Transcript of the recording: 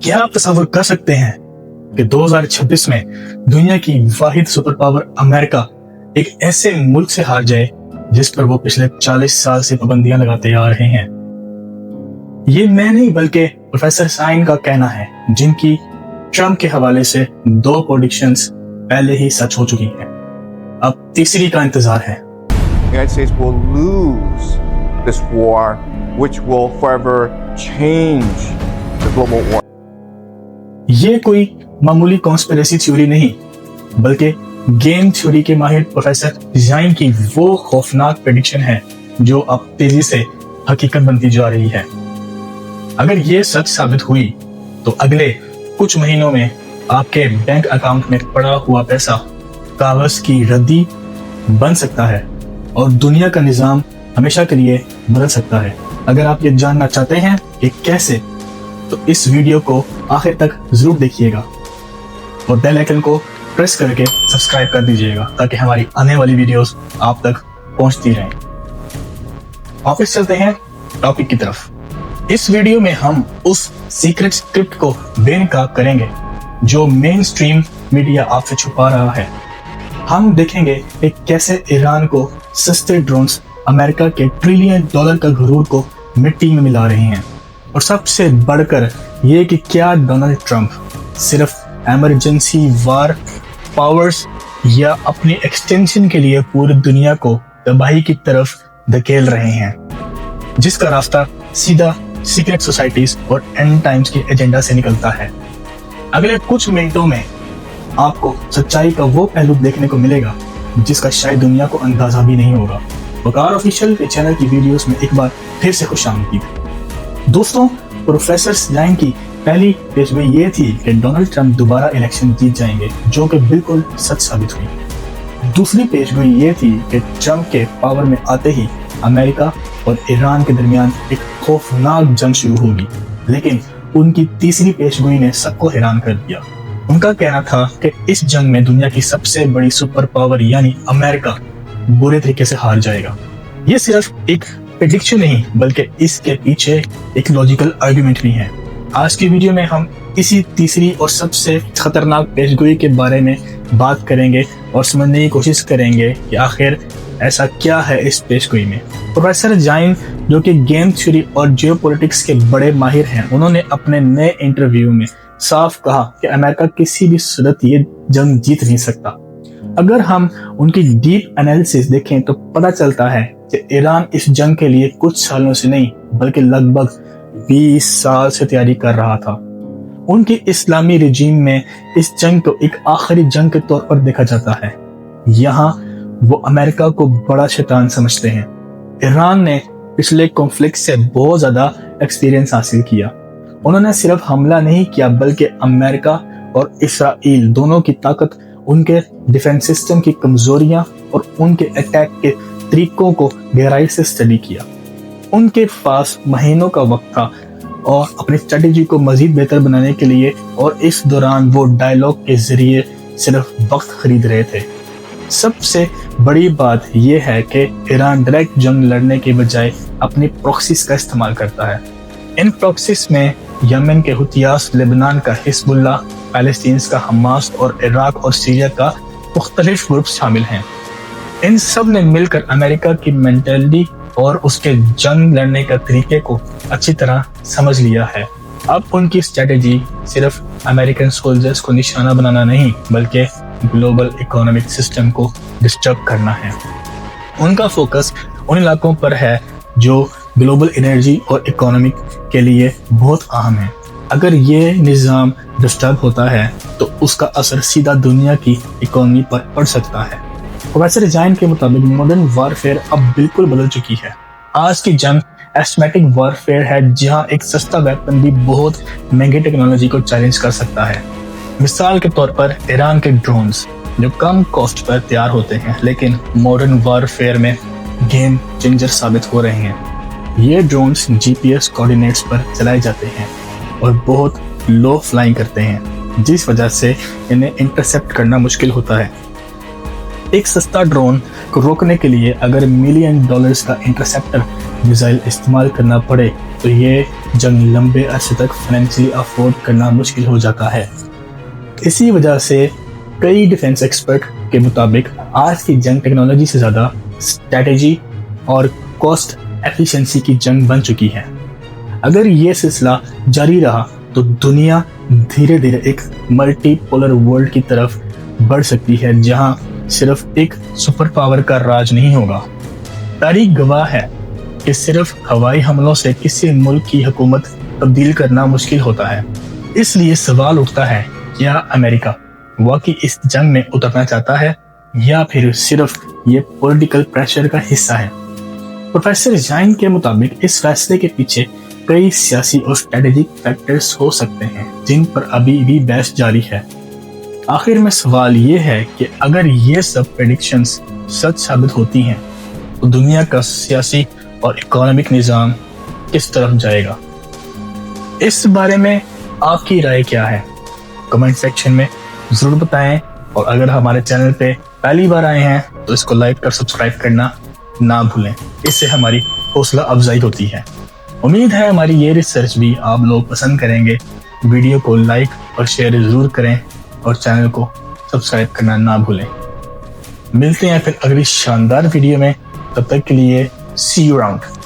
क्या आप तस्वीर कर सकते हैं कि 2026 में दुनिया की वाहिद सुपर पावर अमेरिका एक ऐसे मुल्क से हार जाए जिस पर वो पिछले 40 साल से पाबंदियां लगाते आ रहे हैं। ये मैं नहीं बल्कि प्रोफेसर साइन का कहना है, जिनकी ट्रंप के हवाले से 2 प्रेडिक्शंस पहले ही सच हो चुकी हैं। अब तीसरी का इंतजार है। The United States will lose this war, which will forever change the global order. ये कोई मामूली कॉन्स्पिरेसी थ्योरी नहीं, बल्कि गेम थ्योरी के माहिर प्रोफेसर जाइन की वो खौफनाक प्रेडिक्शन है जो अब तेजी से हकीकत बनती जा रही है। अगर ये सच साबित हुई तो अगले कुछ महीनों में आपके बैंक अकाउंट में पड़ा हुआ पैसा कागज की रद्दी बन सकता है और दुनिया का निजाम हमेशा के लिए बदल सकता है। अगर आप ये जानना चाहते हैं कि कैसे, तो इस वीडियो को आखिर तक जरूर देखिएगा और बेल आइकन को प्रेस करके सब्सक्राइब कर दीजिएगा ताकि हमारी आने वाली वीडियोस आप तक पहुंचती रहें। वापस चलते हैं टॉपिक की तरफ। इस वीडियो में हम उस सीक्रेट स्क्रिप्ट को बेनकाब करेंगे जो मेन स्ट्रीम मीडिया आपसे छुपा रहा है। हम देखेंगे कि कैसे ईरान को सस्ते ड्रोन्स अमेरिका के $1 ट्रिलियन का गरूर को मिट्टी में मिला रहे हैं, और सबसे बढ़कर ये कि क्या डोनाल्ड ट्रंप सिर्फ इमरजेंसी वार पावर्स या अपनी एक्सटेंशन के लिए पूरी दुनिया को तबाही की तरफ धकेल रहे हैं, जिसका रास्ता सीधा सीक्रेट सोसाइटीज और एंड टाइम्स के एजेंडा से निकलता है। अगले कुछ मिनटों में आपको सच्चाई का वो पहलू देखने को मिलेगा जिसका शायद दुनिया को अंदाजा भी नहीं होगा। वकार ऑफिशियल के चैनल की वीडियोस में एक बार फिर से खुशामदीद। दोस्तों, प्रोफेसर जाइन की पहली पेशगोई ये थी कि डोनाल्ड ट्रंप दोबारा इलेक्शन जीत जाएंगे, जो कि बिल्कुल सच साबित हुई। दूसरी पेशगोई ये थी कि ट्रंप के पावर में आते ही अमेरिका और ईरान के दरमियान एक खौफनाक जंग शुरू होगी, लेकिन उनकी तीसरी पेशगोई ने सबको हैरान कर दिया। उनका कहना था कि इस जंग में दुनिया की सबसे बड़ी सुपर पावर यानी अमेरिका बुरे तरीके से हार जाएगा। ये सिर्फ एक प्रेडिक्शन नहीं बल्कि इसके पीछे एक लॉजिकल आर्गुमेंट भी है। आज की वीडियो में हम इसी तीसरी और सबसे खतरनाक पेशगोई के बारे में बात करेंगे और समझने की कोशिश करेंगे कि आखिर ऐसा क्या है इस पेशगोई में। प्रोफेसर जाइन, जो कि गेम थ्योरी और जियोपॉलिटिक्स के बड़े माहिर हैं, उन्होंने अपने नए इंटरव्यू में साफ कहा कि अमेरिका किसी भी सूरत ये जंग जीत नहीं सकता। अगर हम उनकी डीप एनालिसिस देखें तो पता चलता है कि ईरान इस जंग के लिए कुछ सालों से नहीं बल्कि लगभग 20 साल से तैयारी कर रहा था। उनकी इस्लामी रिजीम में इस जंग को एक आखिरी जंग के तौर पर देखा जाता है। यहाँ वो अमेरिका को बड़ा शैतान समझते हैं। ईरान ने पिछले कॉन्फ्लिक्ट से बहुत ज्यादा एक्सपीरियंस हासिल किया। उन्होंने सिर्फ हमला नहीं किया बल्कि अमेरिका और इसराइल दोनों की ताकत, उनके डिफेंस सिस्टम की कमजोरियां और उनके अटैक के तरीकों को गहराई से स्टडी किया। उनके पास महीनों का वक्त था और अपनी स्ट्रेटेजी को मजीद बेहतर बनाने के लिए, और इस दौरान वो डायलॉग के जरिए सिर्फ वक्त खरीद रहे थे। सबसे बड़ी बात यह है कि ईरान डायरेक्ट जंग लड़ने के बजाय अपनी प्रॉक्सीज का इस्तेमाल करता है। इन प्रॉक्सीज में यमन के हुतियास, लेबनान का हिजबुल्लाह, पैलेस्टीन का हमास और इराक और सीरिया का मुख्तलिफ ग्रुप शामिल हैं। इन सब ने मिलकर अमेरिका की मेंटालिटी और उसके जंग लड़ने का तरीके को अच्छी तरह समझ लिया है। अब उनकी स्ट्रेटेजी सिर्फ अमेरिकन सोल्जर्स को निशाना बनाना नहीं बल्कि ग्लोबल इकोनॉमिक सिस्टम को डिस्टर्ब करना है। उनका फोकस उन इलाकों पर है जो ग्लोबल एनर्जी और इकोनॉमिक के लिए बहुत अहम है। अगर ये निज़ाम डिस्टर्ब होता है तो उसका असर सीधा दुनिया की इकोनॉमी पर पड़ सकता है। प्रोफेसर जाइन के मुताबिक मॉडर्न वारफेयर अब बिल्कुल बदल चुकी है। आज की जंग एस्मेटिक वारफेयर है, जहां एक सस्ता वेपन भी बहुत महंगी टेक्नोलॉजी को चैलेंज कर सकता है। मिसाल के तौर पर ईरान के ड्रोन्स जो कम कॉस्ट पर तैयार होते हैं लेकिन मॉडर्न वारफेयर में गेम चेंजर साबित हो रहे हैं। ये ड्रोन्स जीपीएस कोऑर्डिनेट्स पर चलाए जाते हैं और बहुत लो फ्लाइंग करते हैं, जिस वजह से इन्हें इंटरसेप्ट करना मुश्किल होता है। एक सस्ता ड्रोन को रोकने के लिए अगर $1 मिलियन का इंटरसेप्टर मिसाइल इस्तेमाल करना पड़े तो ये جنگ لمبے عرصے تک فائنینشلی افورڈ کرنا مشکل ہو جاتا ہے۔ اسی وجہ سے کئی ڈیفنس ایکسپرٹ کے مطابق آج کی جنگ ٹیکنالوجی سے زیادہ اسٹریٹجی اور کاسٹ ایفیشنسی کی جنگ بن چکی ہے۔ اگر یہ سلسلہ جاری رہا تو دنیا دھیرے دھیرے ایک ملٹی پولر ورلڈ کی طرف بڑھ سکتی ہے، جہاں صرف ایک سپر پاور کا راج نہیں ہوگا۔ تاریخ گواہ ہے کہ صرف ہوائی حملوں سے کسی ملک کی حکومت تبدیل کرنا مشکل ہوتا ہے۔ اس لیے سوال اٹھتا ہے، کیا امریکہ واقعی اس جنگ میں اترنا چاہتا ہے یا پھر صرف یہ پولیٹیکل پریشر کا حصہ ہے؟ پروفیسر جائن کے مطابق اس فیصلے کے پیچھے کئی سیاسی اور اسٹریٹجک فیکٹرز ہو سکتے ہیں جن پر ابھی بھی بحث جاری ہے۔ آخر میں سوال یہ ہے کہ اگر یہ سب پریڈکشنز سچ ثابت ہوتی ہیں تو دنیا کا سیاسی اور اکنامک نظام کس طرف جائے گا؟ اس بارے میں آپ کی رائے کیا ہے؟ کمنٹ سیکشن میں ضرور بتائیں، اور اگر ہمارے چینل پہ پہلی بار آئے ہیں تو اس کو لائک اور سبسکرائب کرنا نہ بھولیں، اس سے ہماری حوصلہ افزائی ہوتی ہے۔ امید ہے ہماری یہ ریسرچ بھی آپ لوگ پسند کریں گے۔ ویڈیو کو لائک اور شیئر ضرور کریں اور چینل کو سبسکرائب کرنا نہ بھولیں۔ ملتے ہیں پھر اگلی شاندار ویڈیو میں، تب تک کے لیے see you around۔